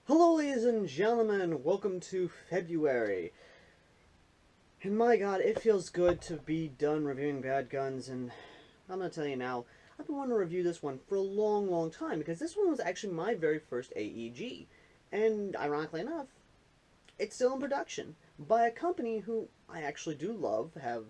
Hello ladies and gentlemen, welcome to February. And my god, it feels good to be done reviewing bad guns, and I'm gonna tell you now, I've been wanting to review this one for a long time, because this one was actually my very first AEG. And ironically enough, it's still in production, by a company who I actually do love, have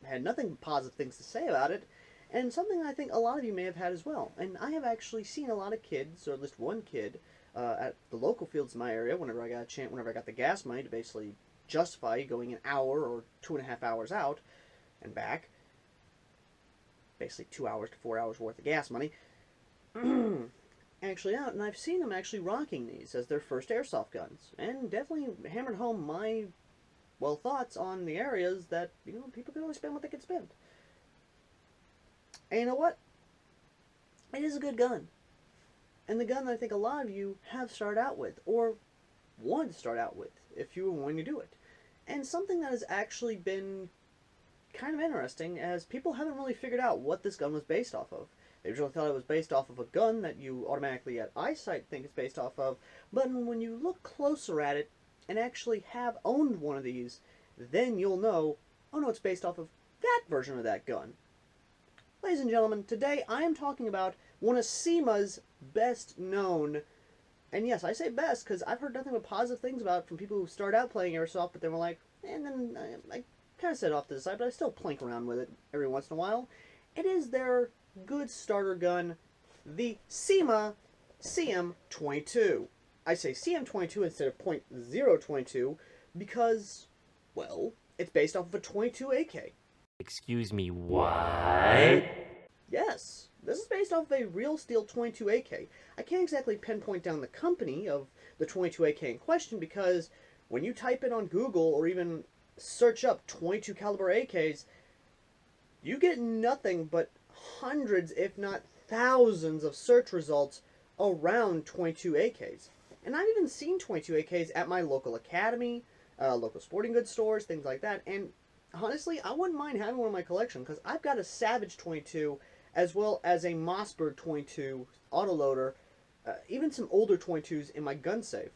had nothing but positive things to say about it, and something I think a lot of you may have had as well. And I have actually seen a lot of kids, or at least one kid, at the local fields in my area, whenever I got the gas money to basically justify going an hour or 2.5 hours out and back, basically 2 hours to 4 hours worth of gas money, actually out, and I've seen them actually rocking these as their first airsoft guns, and definitely hammered home my, well, thoughts on the areas that, people can only spend what they can spend. And you know what? It is a good gun. And the gun that I think a lot of you have started out with, or wanted to start out with, if you were wanting to do it. And something that has actually been kind of interesting, as people haven't really figured out what this gun was based off of. They originally thought it was based off of a gun that you automatically at eyesight think it's based off of, but when you look closer at it and actually have owned one of these, then you'll know, oh no, it's based off of that version of that gun. Ladies and gentlemen, today I am talking about one of CYMA's best known, and yes, I say best because I've heard nothing but positive things about it from people who start out playing airsoft, but then were like, and then I kind of set it off to the side, but I still plink around with it every once in a while. It is their good starter gun, the CYMA CM.022. I say CM.22 instead of .022 because, well, it's based off of a .22 AK. Excuse me, what? Yes, this is based off of a real steel .22 AK. I can't exactly pinpoint down the company of the .22 AK in question because when you type it on Google or even search up .22 caliber AKs, you get nothing but hundreds, if not thousands, of search results around .22 AKs. And I've even seen .22 AKs at my local academy, local sporting goods stores, things like that, and honestly, I wouldn't mind having one in my collection because I've got a Savage .22 as well as a Mossberg .22 autoloader, even some older .22s in my gun safe.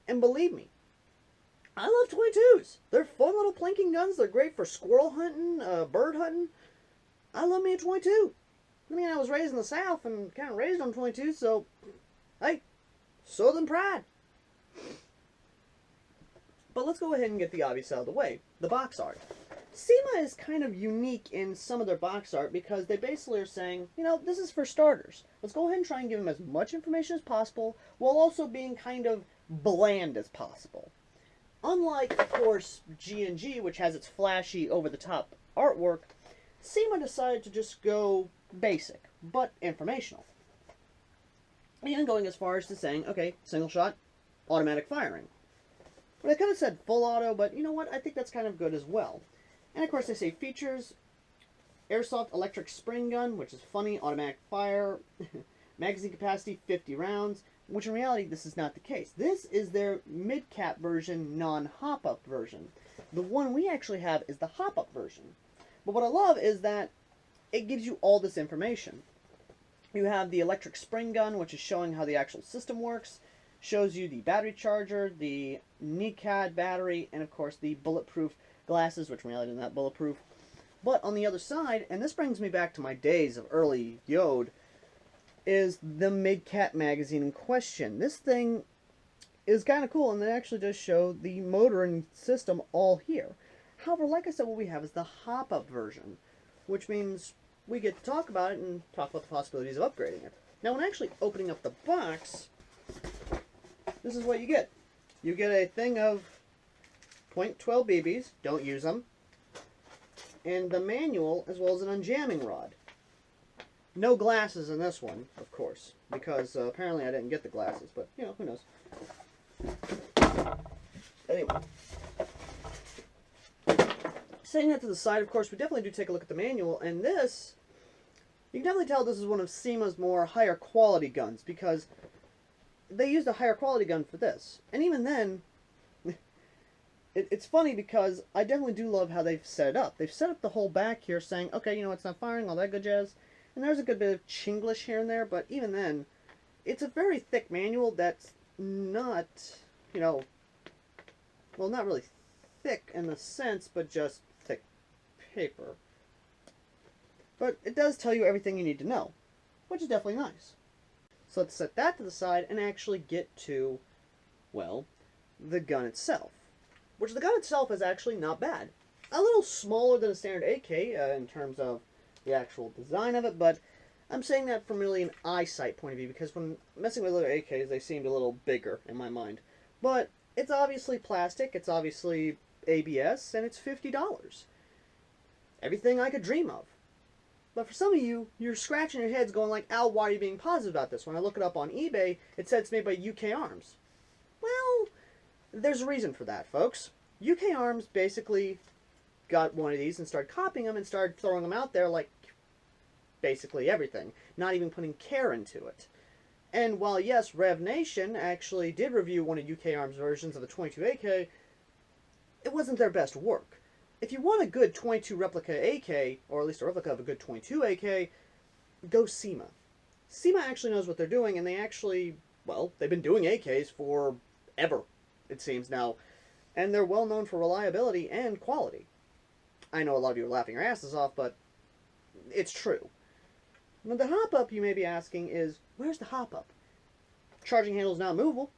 And believe me, I love .22s. They're fun little plinking guns. They're great for squirrel hunting, bird hunting. I love me a .22. I mean, I was raised in the South and kind of raised on .22, so, hey, Southern pride. But let's go ahead and get the obvious out of the way, the box art. CYMA is kind of unique in some of their box art because they basically are saying, this is for starters. Let's go ahead and try and give them as much information as possible while also being kind of bland as possible. Unlike, of course, G&G, which has its flashy, over-the-top artwork, CYMA decided to just go basic, but informational. Even going as far as to saying, okay, single shot, automatic firing. But I could have said full auto, but you know what? I think that's kind of good as well. And of course they say features, airsoft electric spring gun, which is funny, automatic fire, magazine capacity 50 rounds, which in reality this is not the case. This is their mid-cap version, non-hop-up version. The one we actually have is the hop-up version. But what I love is that it gives you all this information. You have the electric spring gun, which is showing how the actual system works, shows you the battery charger, the NICAD battery, and of course the bulletproof glasses, which in reality are not bulletproof. But on the other side, and this brings me back to my days of early Yode, is the mid-cap magazine in question. This thing is kind of cool, and it actually does show the motor and system all here. However, like I said, what we have is the hop-up version, which means we get to talk about it and talk about the possibilities of upgrading it. Now, when actually opening up the box, this is what you get. You get a thing of .12 BBs, don't use them, and the manual as well as an unjamming rod. No glasses in this one, of course, because apparently I didn't get the glasses, but, who knows. Anyway. Setting that to the side, of course, we definitely do take a look at the manual, and this, you can definitely tell this is one of CYMA's more higher quality guns, because they used a higher quality gun for this. And even then, it's funny because I definitely do love how they've set it up. They've set up the whole back here saying, okay, it's not firing, all that good jazz. And there's a good bit of Chinglish here and there, but even then, it's a very thick manual that's not, you know, well, not really thick in the sense, but just thick paper. But it does tell you everything you need to know, which is definitely nice. So let's set that to the side and actually get to, well, the gun itself. Which the gun itself is actually not bad. A little smaller than a standard AK in terms of the actual design of it, but I'm saying that from really an eyesight point of view, because when messing with other AKs, they seemed a little bigger in my mind. But it's obviously plastic, it's obviously ABS, and it's $50. Everything I could dream of. But for some of you, you're scratching your heads going like, Al, why are you being positive about this? When I look it up on eBay, it says it's made by UK Arms. Well, there's a reason for that, folks. UK Arms basically got one of these and started copying them and started throwing them out there like basically everything, not even putting care into it. And while, yes, Rev Nation actually did review one of UK Arms versions of the 22 AK, it wasn't their best work. If you want a good 22 replica AK, or at least a replica of a good 22 AK, go CYMA. CYMA actually knows what they're doing, and they actually, well, they've been doing AKs for ever, it seems now, and they're well known for reliability and quality. I know a lot of you are laughing your asses off, but it's true. Now the hop-up, you may be asking, is, where's the hop-up? Charging handle is not movable.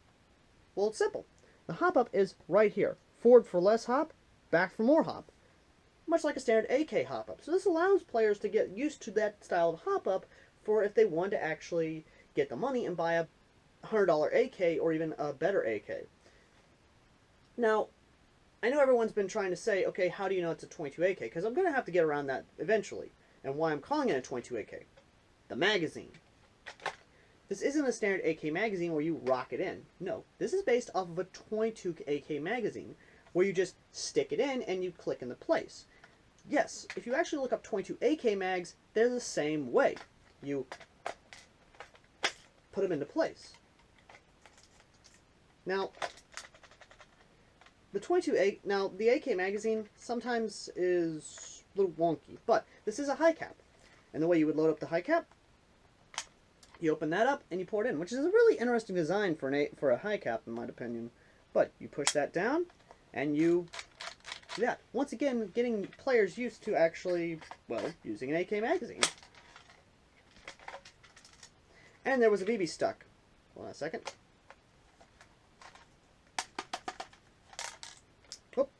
Well, it's simple. The hop-up is right here. Forward for less hop, back for more hop. Much like a standard AK hop-up. So this allows players to get used to that style of hop-up for if they want to actually get the money and buy a $100 AK or even a better AK. Now, I know everyone's been trying to say, okay, how do you know it's a 22 AK? Because I'm going to have to get around that eventually. And why I'm calling it a 22 AK. The magazine. This isn't a standard AK magazine where you rock it in. No, this is based off of a 22 AK magazine where you just stick it in and you click into place. Yes, if you actually look up 22 AK mags, they're the same way. You put them into place. Now, the AK magazine sometimes is a little wonky, but this is a high cap. And the way you would load up the high cap, you open that up and you pour it in, which is a really interesting design for a high cap, in my opinion. But you push that down, and you do that. Once again, getting players used to actually, well, using an AK magazine. And there was a BB stuck. Hold on a second. Whoop.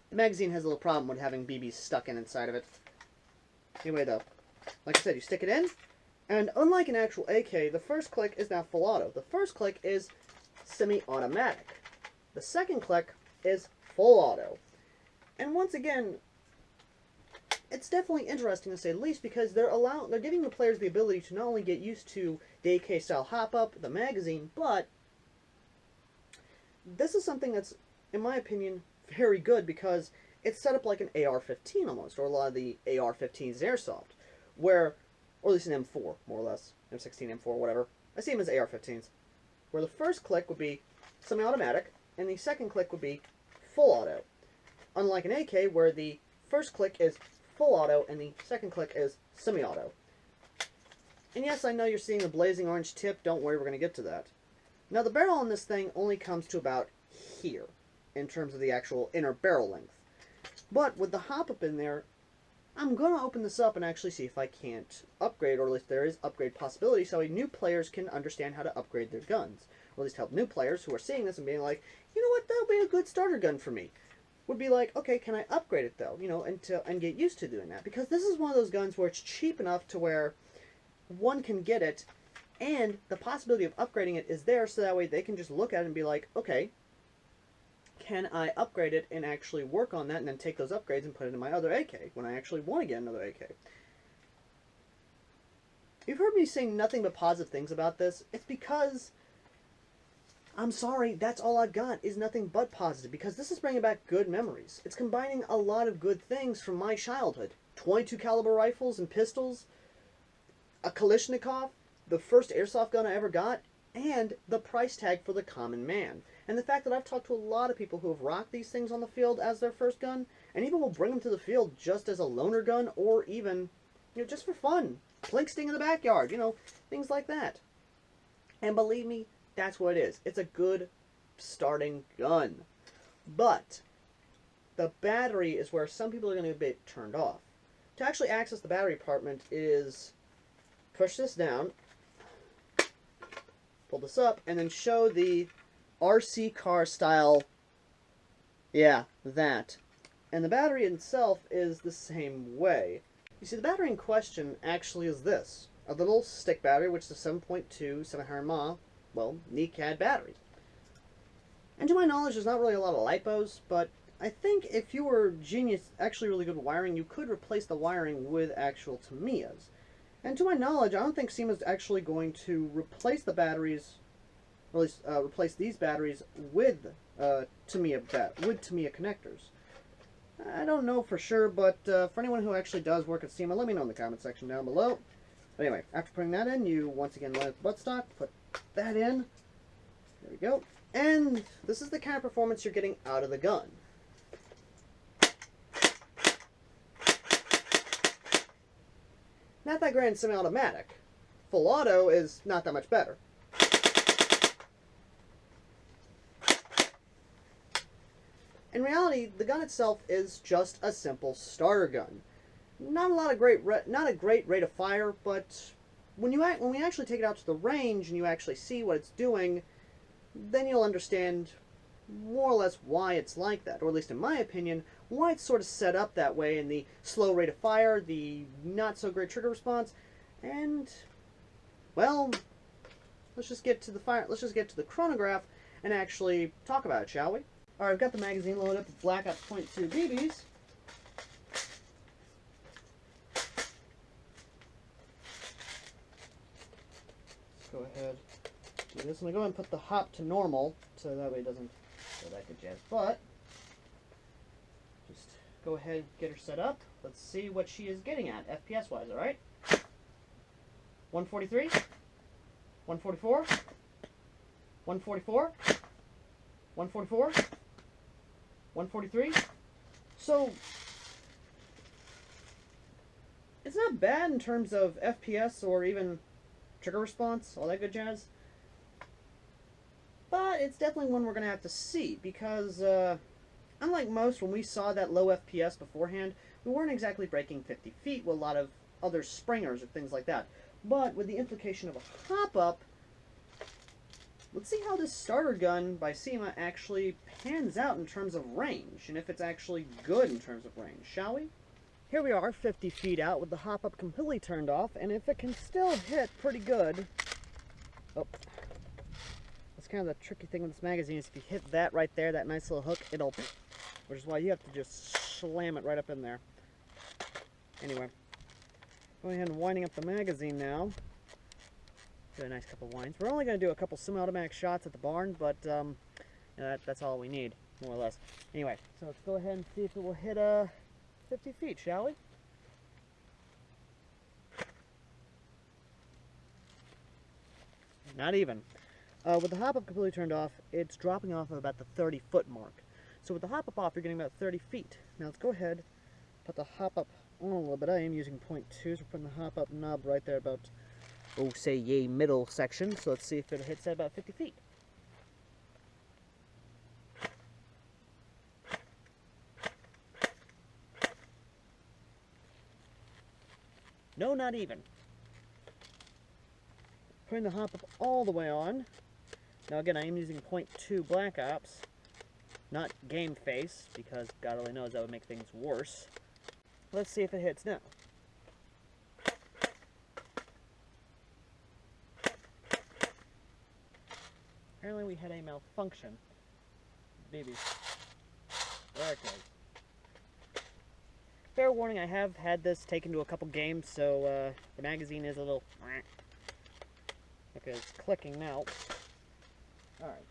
The magazine has a little problem with having BBs stuck inside of it. Anyway, though, like I said, you stick it in, and unlike an actual AK, the first click is now full auto. The first click is semi-automatic. The second click is full auto. And once again, it's definitely interesting to say the least, because they're giving the players the ability to not only get used to the AK style hop up, the magazine, but this is something that's, in my opinion, very good, because it's set up like an AR-15 almost, or a lot of the AR-15s in Airsoft, where, or at least an M4, more or less, M16, M4, whatever. I see them as AR-15s, where the first click would be semi-automatic, and the second click would be full auto. Unlike an AK, where the first click is full auto, and the second click is semi-auto. And yes, I know you're seeing the blazing orange tip, don't worry, we're going to get to that. Now the barrel on this thing only comes to about here, in terms of the actual inner barrel length. But with the hop-up in there, I'm going to open this up and actually see if I can't upgrade, or at least there is upgrade possibility, so new players can understand how to upgrade their guns. Or at least help new players who are seeing this and being like, you know what, that'll be a good starter gun for me. Would be like, okay, can I upgrade it though? You know, and get used to doing that. Because this is one of those guns where it's cheap enough to where one can get it, and the possibility of upgrading it is there, so that way they can just look at it and be like, okay, can I upgrade it and actually work on that and then take those upgrades and put it in my other AK when I actually want to get another AK? You've heard me say nothing but positive things about this. It's because, I'm sorry, that's all I've got is nothing but positive, because this is bringing back good memories. It's combining a lot of good things from my childhood. 22 caliber rifles and pistols, a Kalashnikov, the first airsoft gun I ever got, and the price tag for the common man. And the fact that I've talked to a lot of people who have rocked these things on the field as their first gun, and even will bring them to the field just as a loaner gun, or even, you know, just for fun. Blink sting in the backyard, you know, things like that. And believe me, That's what it is. It's a good starting gun. But the battery is where some people are going to be turned off. To actually access the battery compartment is push this down, pull this up, and then show the RC car style, yeah, that. And the battery itself is the same way. You see, the battery in question actually is this. A little stick battery, which is a 7.2 700 mAh, well, NiCad battery. And to my knowledge, there's not really a lot of lipos, but I think if you were genius, actually really good at wiring, you could replace the wiring with actual Tamiya's. And to my knowledge, I don't think CYMA's actually going to replace the batteries, or at least replace these batteries with Tamiya connectors. I don't know for sure, but for anyone who actually does work at CYMA, let me know in the comment section down below. But anyway, after putting that in, you once again line up the buttstock, put that in. There we go. And this is the kind of performance you're getting out of the gun. Not that great in semi-automatic. Full auto is not that much better. In reality, the gun itself is just a simple starter gun. Not a great rate of fire, but when we actually take it out to the range and you actually see what it's doing, then you'll understand more or less why it's like that, or at least in my opinion, why it's sort of set up that way in the slow rate of fire, the not so great trigger response, and well, let's just get to the chronograph and actually talk about it, shall we? Alright, I've got the magazine loaded up with Black Ops .2 BBs. Let's go ahead and do this. I'm going to go ahead and put the hop to normal, so that way it doesn't go that good jazz. But, just go ahead and get her set up. Let's see what she is getting at, FPS-wise, alright? 143? 144? 144? 144? 143. So it's not bad in terms of FPS or even trigger response, all that good jazz. But it's definitely one we're going to have to see because unlike most, when we saw that low FPS beforehand, we weren't exactly breaking 50 feet with a lot of other springers or things like that. But with the implication of a hop-up, let's see how this starter gun by CYMA actually pans out in terms of range, and if it's actually good in terms of range, shall we? Here we are, 50 feet out with the hop-up completely turned off, and if it can still hit pretty good... Oh. That's kind of the tricky thing with this magazine, is if you hit that right there, that nice little hook, it'll... Which is why you have to just slam it right up in there. Anyway. Going ahead and winding up the magazine now. Do a nice couple winds. We're only going to do a couple semi-automatic shots at the barn, but that's all we need, more or less. Anyway, so let's go ahead and see if it will hit 50 feet, shall we? Not even. With the hop-up completely turned off, it's dropping off at about the 30-foot mark. So with the hop-up off, you're getting about 30 feet. Now let's go ahead, put the hop-up on a little bit. I am using 0.2, so we're putting the hop-up knob right there about... oh, say, yay, middle section. So let's see if it hits at about 50 feet. No, not even. Putting the hop up all the way on. Now again, I am using 0.2 Black Ops, not game face, because God only knows that would make things worse. Let's see if it hits now. Apparently we had a malfunction. Baby. There it goes. Fair warning, I have had this taken to a couple games, so the magazine is a little... Okay, it's clicking now. Alright.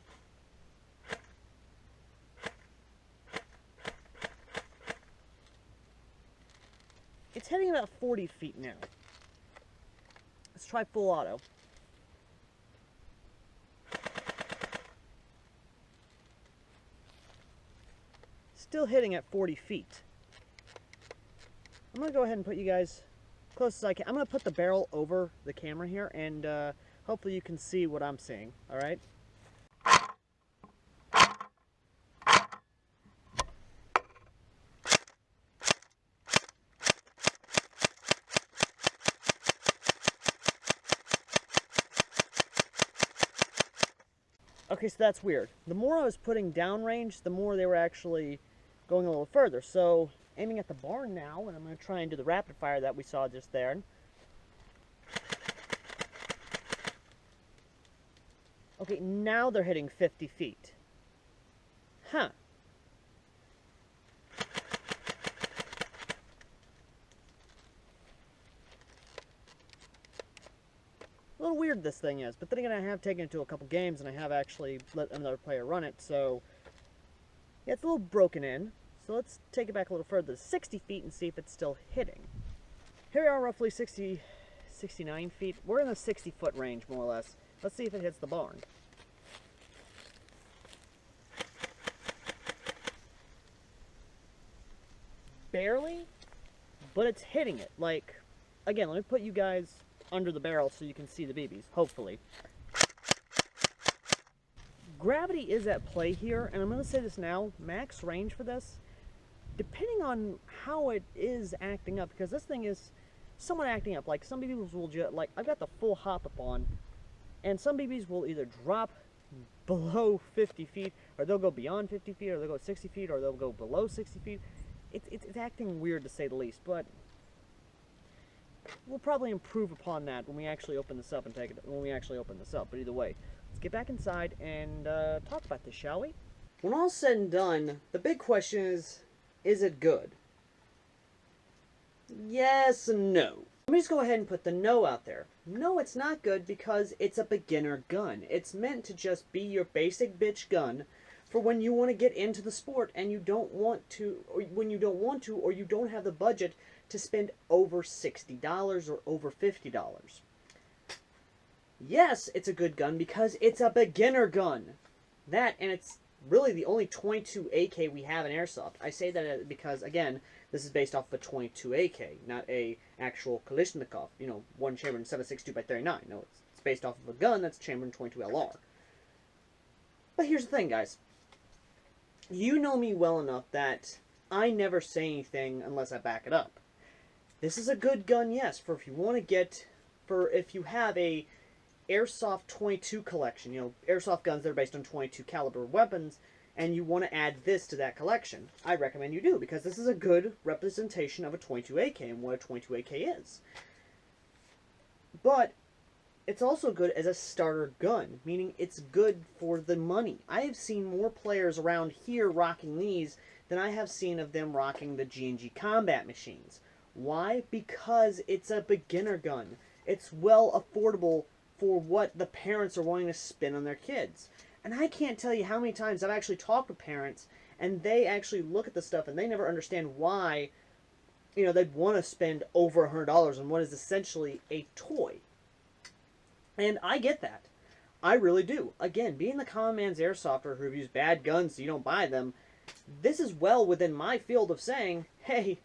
It's hitting about 40 feet now. Let's try full auto. Still hitting at 40 feet. I'm going to go ahead and put you guys close as I can. I'm going to put the barrel over the camera here, and hopefully you can see what I'm seeing, alright? Okay, so that's weird. The more I was putting downrange, the more they were actually going a little further. So, aiming at the barn now, and I'm going to try and do the rapid fire that we saw just there. Okay, now they're hitting 50 feet. Huh. A little weird this thing is, but then again I have taken it to a couple games and I have actually let another player run it, so yeah, it's a little broken in. So let's take it back a little further, 60 feet, and see if it's still hitting. Here we are, roughly 69 feet. We're in the 60-foot range, more or less. Let's see if it hits the barn. Barely, but it's hitting it. Like, again, let me put you guys under the barrel so you can see the BBs, hopefully. Gravity is at play here, and I'm going to say this now, max range for this, depending on how it is acting up, because this thing is somewhat acting up. Like, some BBs will just, like, I've got the full hop up on, and some BBs will either drop below 50 feet, or they'll go beyond 50 feet, or they'll go 60 feet, or they'll go below 60 feet. It's acting weird, to say the least, but we'll probably improve upon that when we actually open this up and take it, when we actually open this up. But either way, let's get back inside and talk about this, shall we? When all's said and done, the big question is it good? Yes and no. Let me just go ahead and put the no out there. No, it's not good because it's a beginner gun. It's meant to just be your basic bitch gun for when you want to get into the sport and you don't want to, or when you don't want to, or you don't have the budget to spend over $60 or over $50. Yes, it's a good gun because it's a beginner gun. That, and it's really the only .22 AK we have in Airsoft. I say that because, again, this is based off of a .22 AK, not a actual Kalashnikov, you know, one chambered 7.62x39. No, it's based off of a gun that's chambered in .22 LR. But here's the thing, guys. You know me well enough that I never say anything unless I back it up. This is a good gun, yes, for if you want to get, for if you have a Airsoft .22 collection, you know, Airsoft guns that are based on .22 caliber weapons, and you want to add this to that collection. I recommend you do, because this is a good representation of a .22 AK and what a .22 AK is. But it's also good as a starter gun, meaning it's good for the money. I have seen more players around here rocking these than I have seen of them rocking the G&G combat machines. Why? Because it's a beginner gun. It's well affordable for what the parents are wanting to spend on their kids. And I can't tell you how many times I've actually talked with parents and they actually look at the stuff and they never understand why, you know, they'd want to spend over $100 on what is essentially a toy. And I get that. I really do. Again, being the common man's airsofter who reviews bad guns so you don't buy them, this is well within my field of saying, hey,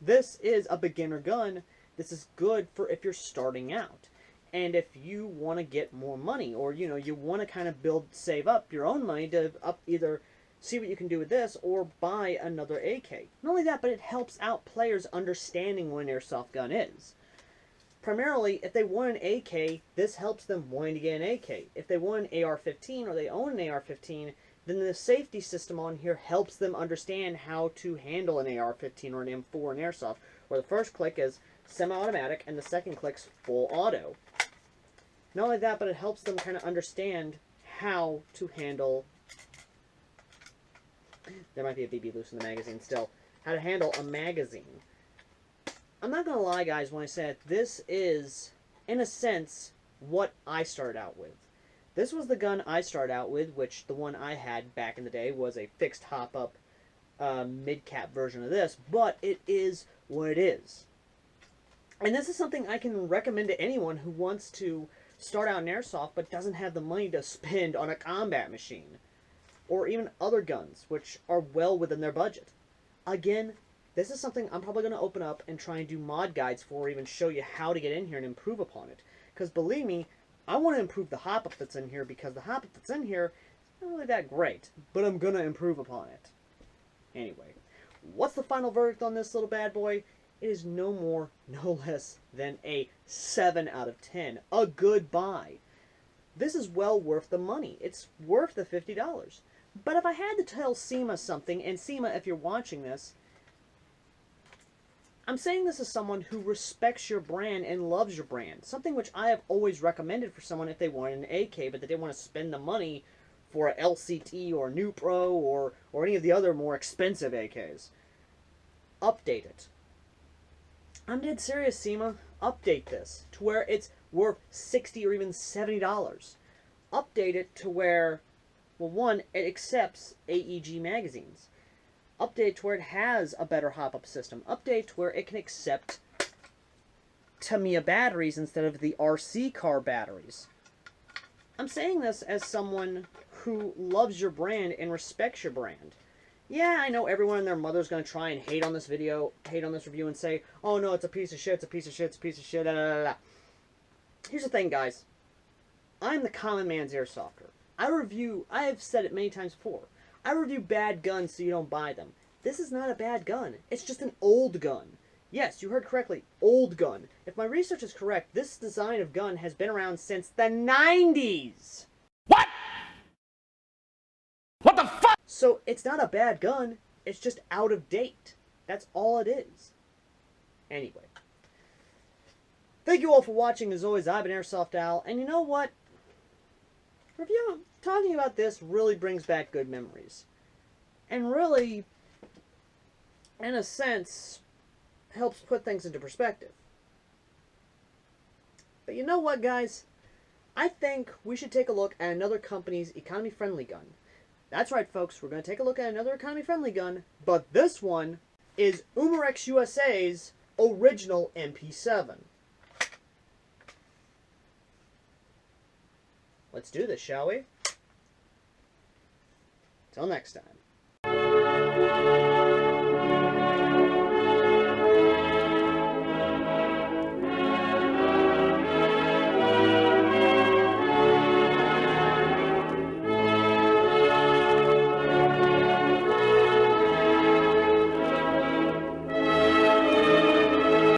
this is a beginner gun. This is good for if you're starting out. And if you want to get more money, or, you know, you want to kind of save up your own money to either see what you can do with this or buy another AK. Not only that, but it helps out players understanding what an airsoft gun is. Primarily, if they want an AK, this helps them wanting to get an AK. If they want an AR-15 or they own an AR-15, then the safety system on here helps them understand how to handle an AR-15 or an M4 in Airsoft, where the first click is semi-automatic and the second click's full auto. Not only that, but it helps them kind of understand how to handle... There might be a BB loose in the magazine still. How to handle a magazine. I'm not going to lie, guys, when I say that this is, in a sense, what I started out with. This was the gun I started out with, which the one I had back in the day was a fixed hop-up mid-cap version of this, but it is what it is. And this is something I can recommend to anyone who wants to start out in Airsoft but doesn't have the money to spend on a combat machine, or even other guns, which are well within their budget. Again, this is something I'm probably going to open up and try and do mod guides for, or even show you how to get in here and improve upon it. Because believe me, I want to improve the hop-up that's in here, because the hop-up that's in here is not really that great, but I'm going to improve upon it. Anyway, what's the final verdict on this little bad boy? It is no more, no less than a 7 out of 10. A good buy. this is well worth the money. It's worth the $50. But if I had to tell CYMA something, and CYMA, if you're watching this, I'm saying this as someone who respects your brand and loves your brand. Something which I have always recommended for someone if they wanted an AK, but they didn't want to spend the money for a LCT or New Pro or any of the other more expensive AKs. Update it. I'm dead serious, CYMA. Update this to where it's worth $60 or even $70. Update it to where, well, one, it accepts AEG magazines. Update to where it has a better hop-up system. Update to where it can accept Tamiya batteries instead of the RC car batteries. I'm saying this as someone who loves your brand and respects your brand. Yeah, I know everyone and their mother's going to try and hate on this video, hate on this review, and say, oh no, it's a piece of shit, it's a piece of shit, it's a piece of shit, da da da. Here's the thing, guys. I'm the common man's airsofter. I have said it many times before, I review bad guns so you don't buy them. This is not a bad gun. It's just an old gun. Yes, you heard correctly. Old gun. If my research is correct, this design of gun has been around since the 90s. What? What the fuck? So it's not a bad gun. It's just out of date. That's all it is. Anyway. Thank you all for watching. As always, I've been AirsoftAL. And you know what? Talking about this really brings back good memories. And really, in a sense, helps put things into perspective. But you know what, guys? I think we should take a look at another company's economy-friendly gun. That's right, folks. We're going to take a look at another economy-friendly gun. But this one is Umarex USA's original MP7. Let's do this, shall we? Till next time.